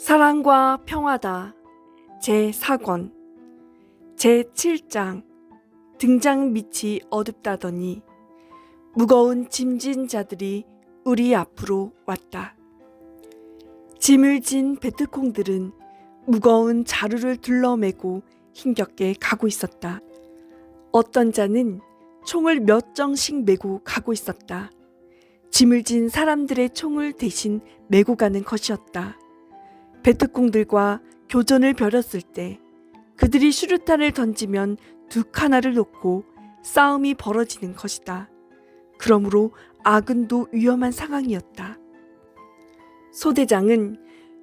사랑과 평화다. 제4권 제7장 등장 밑이 어둡다더니 무거운 짐진 자들이 우리 앞으로 왔다. 짐을 진 베트콩들은 무거운 자루를 둘러매고 힘겹게 가고 있었다. 어떤 자는 총을 몇 정씩 메고 가고 있었다. 짐을 진 사람들의 총을 대신 메고 가는 것이었다. 베트콩들과 교전을 벌였을 때 그들이 수류탄을 던지면 두 칸나를 놓고 싸움이 벌어지는 것이다. 그러므로 아군도 위험한 상황이었다. 소대장은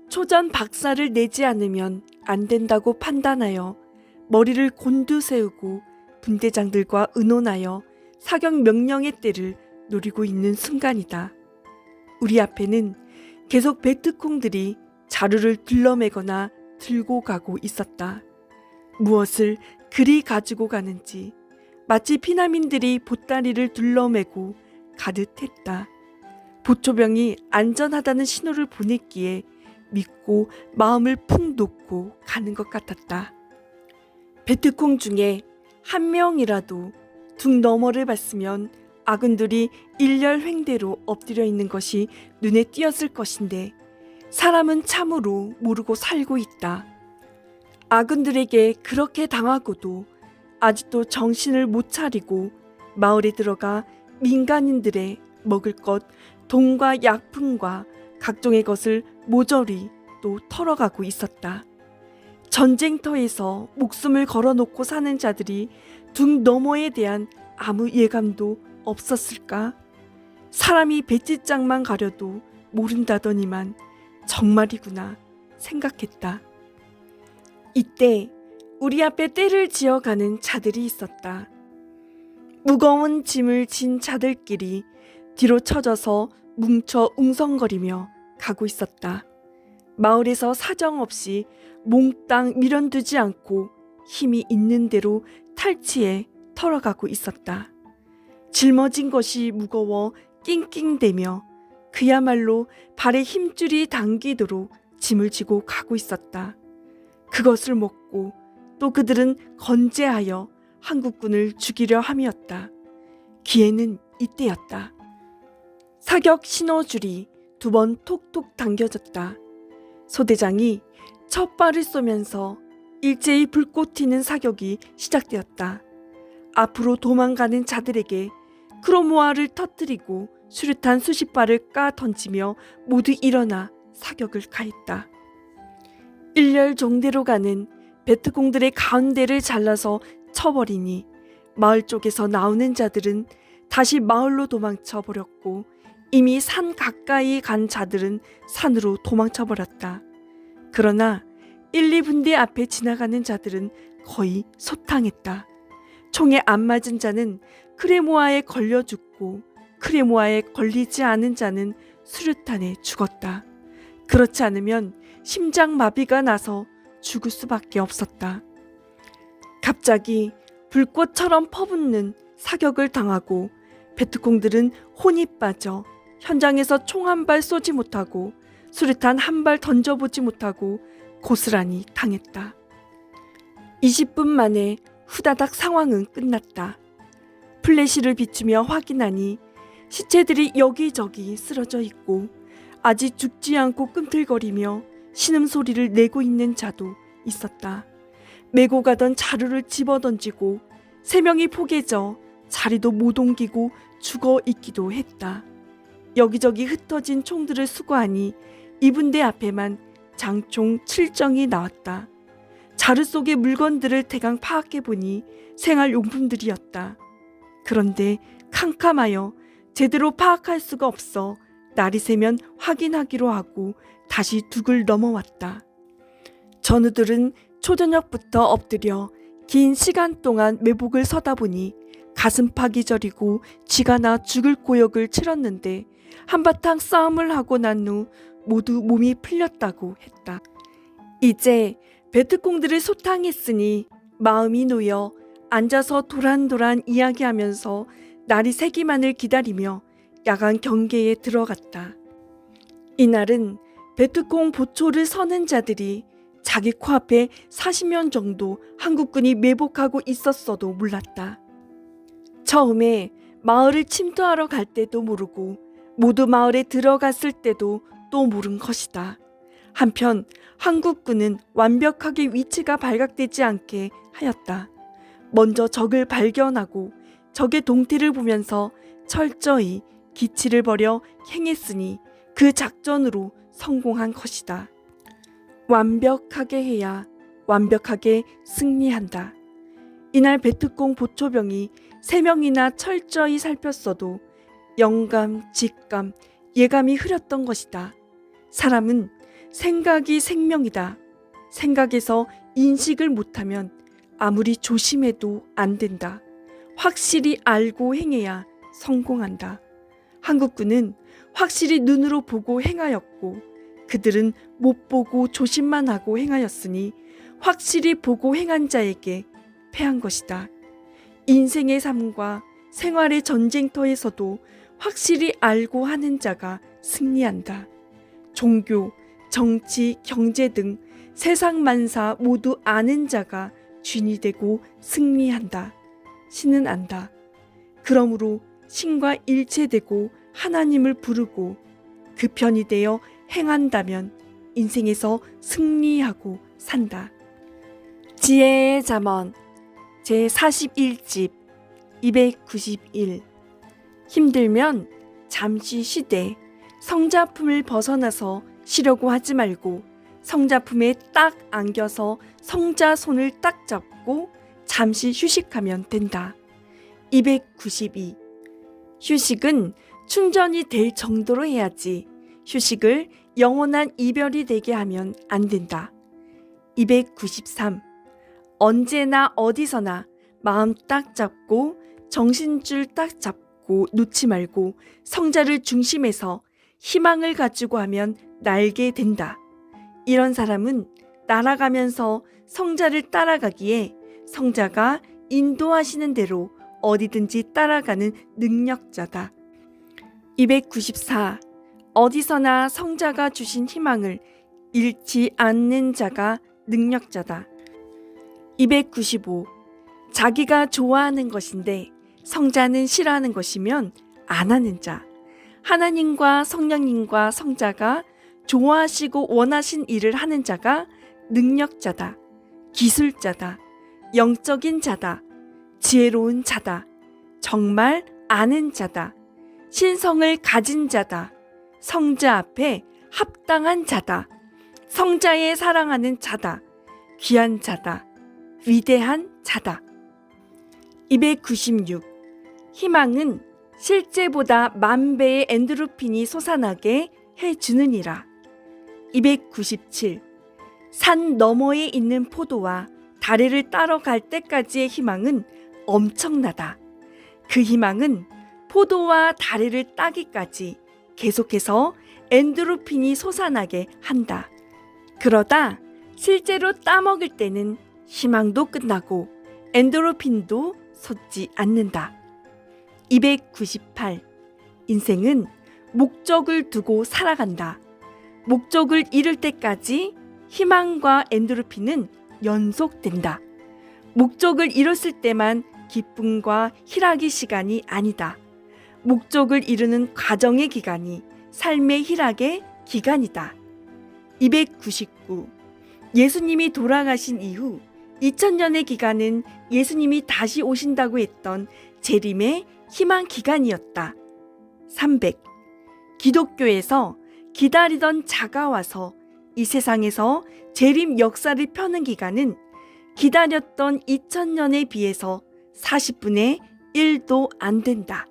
초전 박살을 내지 않으면 안 된다고 판단하여 머리를 곤두세우고 분대장들과 의논하여 사격 명령의 때를 노리고 있는 순간이다. 우리 앞에는 계속 베트콩들이 자루를 둘러매거나 들고 가고 있었다. 무엇을 그리 가지고 가는지 마치 피난민들이 보따리를 둘러매고 가듯 했다. 보초병이 안전하다는 신호를 보냈기에 믿고 마음을 푹 놓고 가는 것 같았다. 베트콩 중에 한 명이라도 둥 너머를 봤으면 아군들이 일렬 횡대로 엎드려 있는 것이 눈에 띄었을 것인데 사람은 참으로 모르고 살고 있다. 아군들에게 그렇게 당하고도 아직도 정신을 못 차리고 마을에 들어가 민간인들의 먹을 것, 돈과 약품과 각종의 것을 모조리 또 털어가고 있었다. 전쟁터에서 목숨을 걸어놓고 사는 자들이 둥 너머에 대한 아무 예감도 없었을까? 사람이 배지장만 가려도 모른다더니만 정말이구나 생각했다. 이때 우리 앞에 떼를 지어가는 자들이 있었다. 무거운 짐을 진 자들끼리 뒤로 쳐져서 뭉쳐 웅성거리며 가고 있었다. 마을에서 사정없이 몽땅 밀어두지 않고 힘이 있는 대로 탈취해 털어가고 있었다. 짊어진 것이 무거워 낑낑대며 그야말로 발에 힘줄이 당기도록 짐을 지고 가고 있었다. 그것을 먹고 또 그들은 건재하여 한국군을 죽이려 함이었다. 기회는 이때였다. 사격 신호줄이 2번 톡톡 당겨졌다. 소대장이 첫 발을 쏘면서 일제히 불꽃 튀는 사격이 시작되었다. 앞으로 도망가는 자들에게 크로모아를 터뜨리고 수류탄 수십 발을 까 던지며 모두 일어나 사격을 가했다. 일렬 종대로 가는 베트콩들의 가운데를 잘라서 쳐버리니 마을 쪽에서 나오는 자들은 다시 마을로 도망쳐 버렸고 이미 산 가까이 간 자들은 산으로 도망쳐 버렸다. 그러나 1, 2분대 앞에 지나가는 자들은 거의 소탕했다. 총에 안 맞은 자는 크레모아에 걸려 죽고 크레모아에 걸리지 않은 자는 수류탄에 죽었다. 그렇지 않으면 심장마비가 나서 죽을 수밖에 없었다. 갑자기 불꽃처럼 퍼붓는 사격을 당하고 베트콩들은 혼이 빠져 현장에서 총 한 발 쏘지 못하고 수류탄 한 발 던져보지 못하고 고스란히 당했다. 20분 만에 후다닥 상황은 끝났다. 플래시를 비추며 확인하니 시체들이 여기저기 쓰러져 있고 아직 죽지 않고 꿈틀거리며 신음소리를 내고 있는 자도 있었다. 메고 가던 자루를 집어던지고 3명이 포개져 자리도 못 옮기고 죽어 있기도 했다. 여기저기 흩어진 총들을 수거하니 2분대 앞에만 장총 7정이 나왔다. 자루 속의 물건들을 대강 파악해보니 생활용품들이었다. 그런데 캄캄하여 제대로 파악할 수가 없어 날이 새면 확인하기로 하고 다시 둑을 넘어왔다. 전우들은 초저녁부터 엎드려 긴 시간 동안 매복을 서다 보니 가슴팍이 저리고 쥐가 나 죽을 고역을 치렀는데 한바탕 싸움을 하고 난 후 모두 몸이 풀렸다고 했다. 이제 베트콩들을 소탕했으니 마음이 놓여 앉아서 도란도란 이야기하면서 날이 새기만을 기다리며 야간 경계에 들어갔다. 이날은 베트콩 보초를 서는 자들이 자기 코앞에 40년 정도 한국군이 매복하고 있었어도 몰랐다. 처음에 마을을 침투하러 갈 때도 모르고 모두 마을에 들어갔을 때도 또 모른 것이다. 한편 한국군은 완벽하게 위치가 발각되지 않게 하였다. 먼저 적을 발견하고 적의 동태를 보면서 철저히 기치를 버려 행했으니 그 작전으로 성공한 것이다. 완벽하게 해야 완벽하게 승리한다. 이날 베트콩 보초병이 3명이나 철저히 살폈어도 영감, 직감, 예감이 흐렸던 것이다. 사람은 생각이 생명이다. 생각에서 인식을 못하면 아무리 조심해도 안 된다. 확실히 알고 행해야 성공한다. 한국군은 확실히 눈으로 보고 행하였고 그들은 못 보고 조심만 하고 행하였으니 확실히 보고 행한 자에게 패한 것이다. 인생의 삶과 생활의 전쟁터에서도 확실히 알고 하는 자가 승리한다. 종교, 정치, 경제 등 세상 만사 모두 아는 자가 쥔이 되고 승리한다. 신은 안다. 그러므로 신과 일체되고 하나님을 부르고 그 편이 되어 행한다면 인생에서 승리하고 산다. 지혜의 잠언 제41집 291. 힘들면 잠시 쉬되 성자품을 벗어나서 쉬려고 하지 말고 성자품에 딱 안겨서 성자 손을 딱 잡고 잠시 휴식하면 된다. 292. 휴식은 충전이 될 정도로 해야지 휴식을 영원한 이별이 되게 하면 안 된다. 293. 언제나 어디서나 마음 딱 잡고 정신줄 딱 잡고 놓지 말고 성자를 중심에서 희망을 가지고 하면 날게 된다. 이런 사람은 날아가면서 성자를 따라가기에 성자가 인도하시는 대로 어디든지 따라가는 능력자다. 294. 어디서나 성자가 주신 희망을 잃지 않는 자가 능력자다. 295. 자기가 좋아하는 것인데 성자는 싫어하는 것이면 안 하는 자. 하나님과 성령님과 성자가 좋아하시고 원하신 일을 하는 자가 능력자다. 기술자다. 영적인 자다. 지혜로운 자다. 정말 아는 자다. 신성을 가진 자다. 성자 앞에 합당한 자다. 성자에 사랑하는 자다. 귀한 자다. 위대한 자다. 296. 희망은 실제보다 10,000배의 엔도르핀이 솟아나게 해주느니라. 297. 산 너머에 있는 포도와 다리를 따러 갈 때까지의 희망은 엄청나다. 그 희망은 포도와 다리를 따기까지 계속해서 엔도르핀이 솟아나게 한다. 그러다 실제로 따먹을 때는 희망도 끝나고 엔도르핀도 솟지 않는다. 298. 인생은 목적을 두고 살아간다. 목적을 이룰 때까지 희망과 엔도르핀은 연속된다. 목적을 이뤘을 때만 기쁨과 희락의 시간이 아니다. 목적을 이루는 과정의 기간이 삶의 희락의 기간이다. 299. 예수님이 돌아가신 이후 2000년의 기간은 예수님이 다시 오신다고 했던 재림의 희망 기간이었다. 300. 기독교에서 기다리던 자가 와서 이 세상에서 재림 역사를 펴는 기간은 기다렸던 2000년에 비해서 40분의 1도 안 된다.